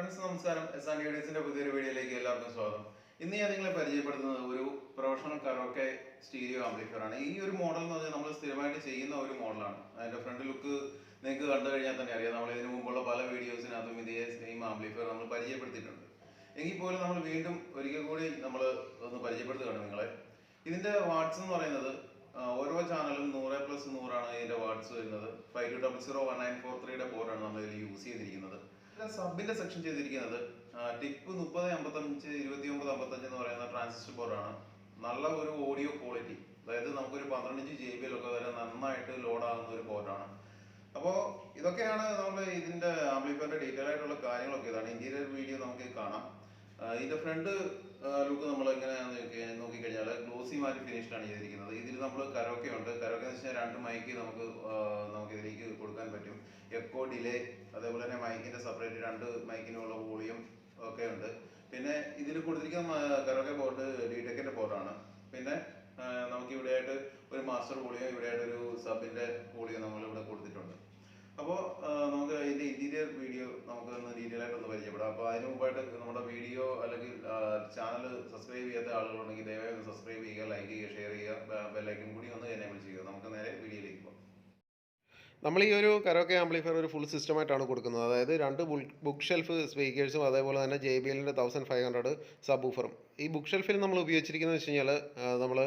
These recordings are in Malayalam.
ഫ്രണ്ട്സ് നമസ്കാരം. എസ് പുതിയൊരു വീഡിയോയിലേക്ക് എല്ലാവർക്കും സ്വാഗതം. ഇന്ന് ഞാൻ നിങ്ങളെ പരിചയപ്പെടുത്തുന്നത് ഒരു പ്രൊഫഷണൽ കരോക്കെ സ്റ്റീരിയോ ആംപ്ലിഫയർ ആണ്. ഈ ഒരു മോഡൽ എന്ന് പറഞ്ഞാൽ നമ്മൾ സ്ഥിരമായിട്ട് ചെയ്യുന്ന ഒരു മോഡലാണ്. അതിന്റെ ഫ്രണ്ട് ലുക്ക് നിങ്ങൾക്ക് കണ്ടു കഴിഞ്ഞാൽ തന്നെ അറിയാം. നമ്മൾ ഇതിനു മുമ്പുള്ള പല വീഡിയോസിനകത്തും ഇതേ സെയിം ആംപ്ലിഫയർ നമ്മൾ പരിചയപ്പെടുത്തിയിട്ടുണ്ട്. എങ്കിൽ പോലും നമ്മൾ വീണ്ടും ഒരിക്കൽ കൂടി നമ്മൾ ഒന്ന് പരിചയപ്പെടുത്തുകയാണ് നിങ്ങളെ. ഇതിന്റെ വാട്ട്സ് എന്ന് പറയുന്നത് ഓരോ ചാനലും 100+100 ആണ് ഇതിന്റെ വാട്ട്സ് വരുന്നത്. 52001943 ബോർഡാണ് നമ്മൾ ഇതിൽ യൂസ് ചെയ്തിരിക്കുന്നത്. സബിന്റെ സെക്ഷൻ ചെയ്തിരിക്കുന്നത് ടിപ്പ് 3055 2955 എന്ന് പറയുന്ന ട്രാൻസിസ്റ്റർ ബോർഡാണ്. നല്ല ഒരു ഓഡിയോ ക്വാളിറ്റി, അതായത് നമുക്കൊരു 12 JBL ഒക്കെ വരെ നന്നായിട്ട് ലോഡ് ആകുന്ന ഒരു ബോർഡാണ്. അപ്പോൾ ഇതൊക്കെയാണ് നമ്മൾ ഇതിന്റെ ആംപ്ലിഫയറിന്റെ ഡീറ്റെയിൽ ആയിട്ടുള്ള കാര്യങ്ങളൊക്കെ. ഇതാണ് ഇന്റീരിയർ വീഡിയോ നമുക്ക് കാണാം. ഇതിന്റെ ഫ്രണ്ട് ലുക്ക് നമ്മൾ എങ്ങനെയാണെന്ന് നോക്കിക്കഴിഞ്ഞാൽ ഗ്ലോസി മാറ്റ് ഫിനിഷിലാണ് ചെയ്തിരിക്കുന്നത്. ഇതിൽ നമ്മൾ കരോക്കെ ഉണ്ട്. കരോക്കെ എന്ന് വെച്ചാൽ 2 മൈക്ക് നമുക്ക് ഇതിലേക്ക് കൊടുക്കാൻ പറ്റും. എക്കോ, ഡിലേ, അതേപോലെ തന്നെ മൈക്കിന്റെ സെപ്പറേറ്റ് 2 മൈക്കിനുള്ള വോളിയം ഒക്കെ ഉണ്ട്. പിന്നെ ഇതിൽ കൊടുത്തിരിക്കുന്ന കരോക്കെ ബോർഡ് ഡിടെക്കിന്റെ ബോർഡാണ്. പിന്നെ നമുക്ക് ഇവിടെയായിട്ട് ഒരു മാസ്റ്റർ വോളിയം, ഇവിടെയായിട്ട് ഒരു സബിന്റെ വോളിയം നമ്മൾ ഇവിടെ കൊടുത്തിട്ടുണ്ട്. അപ്പോൾ നമുക്ക് ഇതിന്റെ ഇന്റീരിയർ വീഡിയോ നമുക്ക് ഒന്ന് ഡീറ്റെയിൽ ആയിട്ട് ഒന്ന് പരിചയപ്പെടാം. അപ്പോൾ അതിന് മുമ്പായിട്ട് നമ്മുടെ വീഡിയോ അല്ലെങ്കിൽ ചാനൽ സബ്സ്ക്രൈബ് ചെയ്യാത്ത ആളുകളുണ്ടെങ്കിൽ ദയവായി ഒന്ന് സബ്സ്ക്രൈബ് ചെയ്യുക, ലൈക്ക് ചെയ്യുക, ഷെയർ ചെയ്യുക, ബെല്ലൈക്കൺ കൂടി ഒന്ന് എനേബിൾ ചെയ്യുക. നമുക്ക് നേരെ വീഡിയോയിലേക്ക് പോകാം. നമ്മൾ ഈ ഒരു കരോക്കെ ആംപ്ലിഫയർ ഒരു ഫുൾ സിസ്റ്റമായിട്ടാണ് കൊടുക്കുന്നത്. അതായത് 2 ബുക്ക് ഷെൽഫ് സ്പീക്കേഴ്സും അതേപോലെ തന്നെ JBL 1500 സബ് വൂഫറും. ഈ ബുക്ക് ഷെൽഫിൽ നമ്മൾ ഉപയോഗിച്ചിരിക്കുന്നത് വെച്ച് കഴിഞ്ഞാൽ നമ്മൾ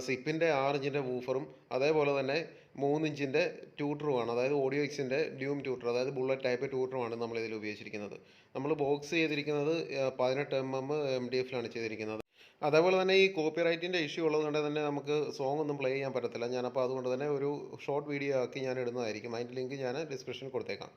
സിപ്പിൻ്റെ 6 ഇഞ്ചിൻ്റെ വൂഫറും അതേപോലെ തന്നെ 3 ഇഞ്ചിൻ്റെ ട്യൂട്ടറുമാണ്. അതായത് ഓഡിയോ എക്സിൻ്റെ ഡ്യൂം ട്യൂട്ടർ, അതായത് ബുള്ളറ്റ് ടൈപ്പ് ട്യൂട്ടറുമാണ് നമ്മൾ ഇതിൽ ഉപയോഗിച്ചിരിക്കുന്നത്. നമ്മൾ ബോക്സ് ചെയ്തിരിക്കുന്നത് 18 mm MDF-ലാണ് ചെയ്തിരിക്കുന്നത്. അതേപോലെ തന്നെ ഈ കോപ്പിറൈറ്റിൻ്റെ ഇഷ്യൂ ഉള്ളതുകൊണ്ട് തന്നെ നമുക്ക് സോങ് ഒന്നും പ്ലേ ചെയ്യാൻ പറ്റത്തില്ല. ഞാനപ്പോൾ അതുകൊണ്ട് തന്നെ ഒരു ഷോർട്ട് വീഡിയോ ആക്കി ഞാൻ ഇടുന്നതായിരിക്കും. അതിൻ്റെ ലിങ്ക് ഞാൻ ഡിസ്ക്രിപ്ഷനിൽ കൊടുത്തേക്കാം.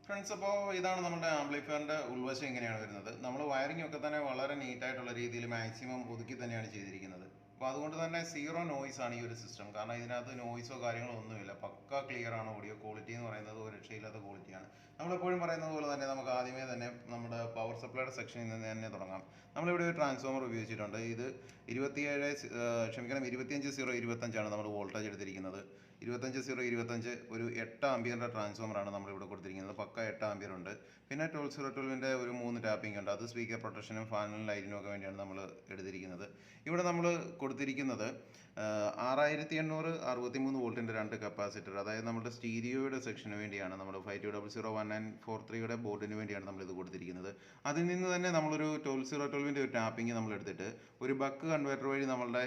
ഫ്രണ്ട്സ്, അപ്പോൾ ഇതാണ് നമ്മുടെ ആംപ്ലിഫയറിന്റെ ഉൾവശം എങ്ങനെയാണ് വരുന്നത്. നമ്മൾ വയറിംഗ് ഒക്കെ തന്നെ വളരെ നീറ്റായിട്ടുള്ള രീതിയിൽ മാക്സിമം ഒതുക്കി തന്നെയാണ് ചെയ്തിരിക്കുന്നത്. അപ്പോൾ അതുകൊണ്ട് തന്നെ സീറോ നോയ്സ് ആണ് ഈ ഒരു സിസ്റ്റം. കാരണം ഇതിനകത്ത് നോയ്സോ കാര്യങ്ങളോ ഒന്നുമില്ല. പക്ക ക്ലിയർ ആണ്. ഓഡിയോ ക്വാളിറ്റി എന്ന് പറയുന്നത് ഒരു രക്ഷയില്ലാത്ത ക്വാളിറ്റിയാണ്. നമ്മളെപ്പോഴും പറയുന്നത് പോലെ തന്നെ നമുക്ക് ആദ്യമേ തന്നെ നമ്മുടെ പവർ സപ്ലൈയുടെ സെക്ഷനിൽ നിന്ന് തന്നെ തുടങ്ങാം. നമ്മളിവിടെ ഒരു ട്രാൻസ്ഫോമർ ഉപയോഗിച്ചിട്ടുണ്ട്. ഇത് 25/025 നമ്മൾ വോൾട്ടേജ് എടുത്തിരിക്കുന്നത്. 25/025 ഒരു 8 ആംപിയറിൻ്റെ ട്രാൻസ്ഫോമറാണ് നമ്മളിവിടെ കൊടുത്തിരിക്കുന്നത്. പക്ക 8 ആംപിയർ ഉണ്ട്. പിന്നെ 12/012 ഒരു 3 ടാപ്പിംഗ് ഉണ്ട്. അത് സ്പീക്കർ പ്രൊട്ടക്ഷനും ഫാനിനും ലൈറ്റിനും ഒക്കെ വേണ്ടിയാണ് നമ്മൾ എടുത്തിരിക്കുന്നത്. ഇവിടെ നമ്മൾ കൊടുത്തിരിക്കുന്നത് 6863 വോൾട്ടിൻ്റെ 2 കപ്പാസിറ്റർ, അതായത് നമ്മുടെ സ്റ്റീരിയോയുടെ സെക്ഷന് വേണ്ടിയാണ്. നമ്മൾ 52001943 ബോർഡിന് വേണ്ടിയാണ് നമ്മളിത് കൊടുത്തിരിക്കുന്നത്. അതിൽ നിന്ന് തന്നെ നമ്മളൊരു 12/012 ഒരു ടാപ്പിംഗ് നമ്മൾ എടുത്തിട്ട് ഒരു ബക്ക് കൺവേർട്ടർ വഴി നമ്മളുടെ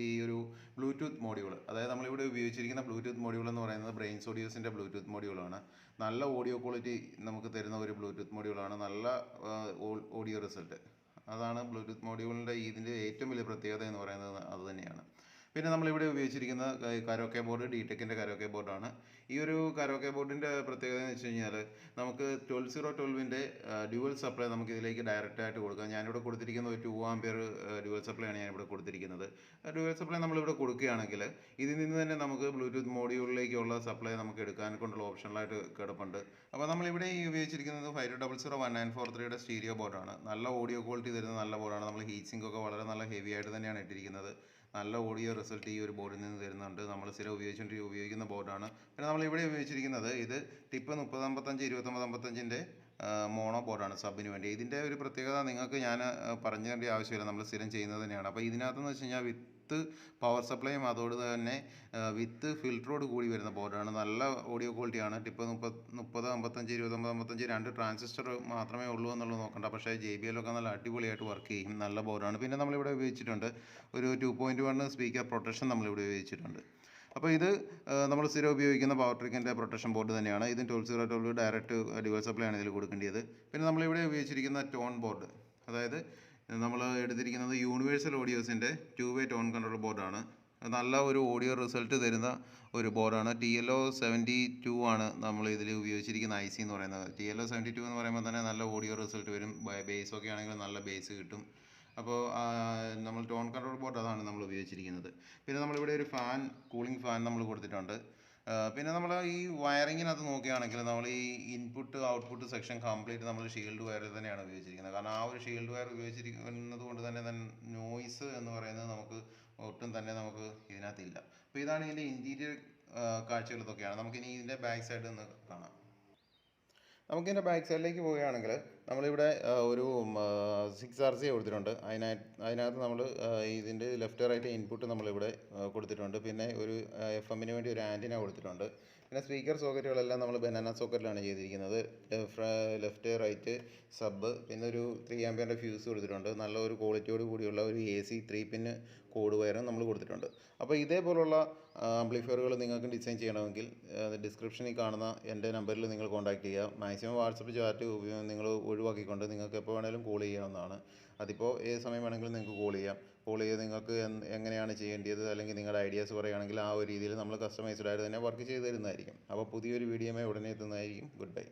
ഈ ഒരു ബ്ലൂടൂത്ത് മോഡ്യൂൾ, അതായത് നമ്മളിവിടെ ഉപയോഗിച്ചിരിക്കുന്ന ബ്ലൂടൂത്ത് മോഡ്യൂൾ എന്ന് പറയുന്നത് ബ്രെയിൻസ് ഓഡിയോസിൻ്റെ ബ്ലൂടൂത്ത് മോഡ്യൂളാണ്. നല്ല ഓഡിയോ ക്വാളിറ്റി നമുക്ക് തരുന്ന ഒരു ബ്ലൂടൂത്ത് മോഡ്യൂളാണ്. നല്ല ഓഡിയോ റിസൾട്ട്. അതാണ് ബ്ലൂടൂത്ത് മോഡ്യൂളിൻ്റെ ഇതിൻ്റെ ഏറ്റവും വലിയ പ്രത്യേകത എന്ന് പറയുന്നത് അത് തന്നെയാണ്. പിന്നെ നമ്മളിവിടെ ഉപയോഗിച്ചിരിക്കുന്ന കരോക്കെ ബോർഡ് ഡിടെക്കിൻ്റെ കരോക്കെ ബോർഡാണ്. ഈ ഒരു കരോക്കെ ബോർഡിൻ്റെ പ്രത്യേകത എന്ന് വെച്ച് കഴിഞ്ഞാൽ നമുക്ക് 12/012 ഡ്യുവൽ സപ്ലൈ നമുക്ക് ഇതിലേക്ക് ഡയറക്റ്റായിട്ട് കൊടുക്കാം. ഞാനിവിടെ കൊടുത്തിരിക്കുന്ന ഒരു 2 ആംപിയർ ഡ്യുവൽ സപ്ലൈ ആണ് ഞാനിവിടെ കൊടുത്തിരിക്കുന്നത്. ഡ്യുവൽ സപ്ലൈ നമ്മളിവിടെ കൊടുക്കുകയാണെങ്കിൽ ഇതിൽ നിന്ന് തന്നെ നമുക്ക് ബ്ലൂടൂത്ത് മോഡ്യൂളിലേക്കുള്ള സപ്ലൈ നമുക്ക് എടുക്കാൻ കൊണ്ടുള്ള ഓപ്ഷനിലായിട്ട് കിടപ്പുണ്ട്. അപ്പോൾ നമ്മളിവിടെ ഈ ഉപയോഗിച്ചിരിക്കുന്നത് 52001943 സ്റ്റീരിയോ ബോർഡാണ്. നല്ല ഓഡിയോ ക്വാളിറ്റി തരുന്ന നല്ല ബോർഡാണ്. നമ്മൾ ഹീറ്റ് സിങ്ക് ഒക്കെ വളരെ നല്ല ഹെവി ആയിട്ട് തന്നെയാണ് ഇട്ടിരിക്കുന്നത്. നല്ല ഓഡിയോ റിസൾട്ട് ഈ ഒരു ബോർഡിൽ നിന്ന് തരുന്നുണ്ട്. നമ്മൾ സ്ഥിരം ഉപയോഗിക്കുന്ന ബോർഡാണ്. പിന്നെ നമ്മളിവിടെ ഉപയോഗിച്ചിരിക്കുന്നത് ഇത് ടിപ്പ് 3055 2955 മോണോ ബോർഡാണ് സബിന് വേണ്ടി. ഇതിൻ്റെ ഒരു പ്രത്യേകത നിങ്ങൾക്ക് ഞാൻ പറഞ്ഞു തരേണ്ട ആവശ്യമില്ല, നമ്മൾ സ്ഥിരം ചെയ്യുന്നത് തന്നെയാണ്. അപ്പോൾ ഇതിനകത്തെന്ന് വെച്ച് കഴിഞ്ഞാൽ വിത്ത് പവർ സപ്ലൈയും അതോട് തന്നെ വിത്ത് ഫിൽറ്ററോട് കൂടി വരുന്ന ബോർഡാണ്. നല്ല ഓഡിയോ ക്വാളിറ്റിയാണ്. ടിപ്പ് 3055 2955 2 ട്രാൻസിസ്റ്റർ മാത്രമേ ഉള്ളൂ എന്നുള്ളത് നോക്കണ്ട. പക്ഷേ JBL ഒക്കെ നല്ല അടിപൊളിയായിട്ട് വർക്ക് ചെയ്യും. നല്ല ബോർഡാണ്. പിന്നെ നമ്മളിവിടെ ഉപയോഗിച്ചിട്ടുണ്ട് ഒരു 2.1 സ്പീക്കർ പ്രൊട്ടക്ഷൻ നമ്മളിവിടെ ഉപയോഗിച്ചിട്ടുണ്ട്. അപ്പോൾ ഇത് നമ്മൾ സ്ഥിരം ഉപയോഗിക്കുന്ന പവർ ട്രിക്കിൻ്റെ പ്രൊട്ടക്ഷൻ ബോർഡ് തന്നെയാണ്. ഇതും 12/012 ഡയറക്റ്റ് ഡ്യുവൽ സപ്ലൈ ആണ് ഇതിൽ കൊടുക്കേണ്ടത്. പിന്നെ നമ്മളിവിടെ ഉപയോഗിച്ചിരിക്കുന്ന ടോൺ ബോർഡ്, അതായത് നമ്മൾ എടുത്തിരിക്കുന്നത് യൂണിവേഴ്സൽ ഓഡിയോസിൻ്റെ 2-way ടോൺ കൺട്രോൾ ബോർഡാണ്. നല്ല ഒരു ഓഡിയോ റിസൾട്ട് തരുന്ന ഒരു ബോർഡാണ്. TLO72 ആണ് നമ്മൾ ഇതിൽ ഉപയോഗിച്ചിരിക്കുന്ന IC എന്ന് പറയുന്നത്. TLO72 എന്ന് പറയുമ്പോൾ തന്നെ നല്ല ഓഡിയോ റിസൾട്ട് വരും. ബേസൊക്കെ ആണെങ്കിൽ നല്ല ബേസ് കിട്ടും. അപ്പോൾ നമ്മൾ ടോൺ കൺട്രോൾ ബോർഡ് അതാണ് നമ്മൾ ഉപയോഗിച്ചിരിക്കുന്നത്. പിന്നെ നമ്മളിവിടെ ഒരു കൂളിംഗ് ഫാൻ നമ്മൾ കൊടുത്തിട്ടുണ്ട്. പിന്നെ നമ്മൾ ഈ വയറിങ്ങിനകത്ത് നോക്കുകയാണെങ്കിൽ നമ്മൾ ഈ ഇൻപുട്ട് ഔട്ട്പുട്ട് സെക്ഷൻ കംപ്ലീറ്റ് നമ്മൾ ഷീൽഡ് വയർ തന്നെയാണ് ഉപയോഗിച്ചിരിക്കുന്നത്. കാരണം ആ ഒരു ഷീൽഡ് വയർ ഉപയോഗിച്ചിരിക്കുന്നത് കൊണ്ട് തന്നെ നോയ്സ് എന്ന് പറയുന്നത് നമുക്ക് ഒട്ടും തന്നെ നമുക്ക് ഇതിനകത്തില്ല. അപ്പോൾ ഇതാണ് ഇതിൻ്റെ ഇൻറ്റീരിയർ കാഴ്ചകൾ ഇതൊക്കെയാണ്. നമുക്കിനി ഇതിൻ്റെ ബാക്ക് സൈഡ് ഒന്ന് കാണാം. നമുക്കിതിൻ്റെ ബാക്ക് സൈഡിലേക്ക് പോവുകയാണെങ്കിൽ നമ്മളിവിടെ ഒരു 6RC കൊടുത്തിട്ടുണ്ട്. അതിനകത്ത് നമ്മൾ ഇതിൻ്റെ ലെഫ്റ്റ് റൈറ്റ് ഇൻപുട്ട് നമ്മളിവിടെ കൊടുത്തിട്ടുണ്ട്. പിന്നെ ഒരു FM-ന് വേണ്ടി ഒരു ആൻറ്റിന കൊടുത്തിട്ടുണ്ട്. പിന്നെ സ്പീക്കർ സോക്കറ്റുകളെല്ലാം നമ്മൾ ബനാന സോക്കറ്റിലാണ് ചെയ്തിരിക്കുന്നത്. ലെഫ്റ്റ് റൈറ്റ് സബ്, പിന്നെ ഒരു 3 ആമ്പിയറിൻ്റെ ഫ്യൂസ് കൊടുത്തിട്ടുണ്ട്. നല്ല ഒരു ക്വാളിറ്റിയോട് കൂടിയുള്ള ഒരു AC 3 പിന്ന് കോഡ് വയറും നമ്മൾ കൊടുത്തിട്ടുണ്ട്. അപ്പോൾ ഇതേപോലുള്ള ആംപ്ലിഫയറുകൾ നിങ്ങൾക്ക് ഡിസൈൻ ചെയ്യണമെങ്കിൽ ഡിസ്ക്രിപ്ഷനിൽ കാണുന്ന എൻ്റെ നമ്പറിൽ നിങ്ങൾ കോൺടാക്റ്റ് ചെയ്യുക. മാക്സിമം വാട്സപ്പ് ചാറ്റ് നിങ്ങൾ ഒഴിവാക്കിക്കൊണ്ട് നിങ്ങൾക്ക് എപ്പോൾ വേണമെങ്കിലും കോൾ ചെയ്യാവുന്നതാണ്. അതിപ്പോൾ ഏത് സമയം വേണമെങ്കിലും നിങ്ങൾക്ക് കോൾ ചെയ്യാം. കോൾ ചെയ്ത് നിങ്ങൾക്ക് എങ്ങനെയാണ് ചെയ്യേണ്ടത് അല്ലെങ്കിൽ നിങ്ങളുടെ ഐഡിയാസ് പറയുകയാണെങ്കിൽ ആ ഒരു രീതിയിൽ നമ്മൾ കസ്റ്റമൈസ്ഡ് ആയിട്ട് തന്നെ വർക്ക് ചെയ്ത് തരുന്നതായിരിക്കും. അപ്പോൾ പുതിയൊരു വീഡിയോയുമായി ഉടനെ എത്തുന്നതായിരിക്കും. Good bye.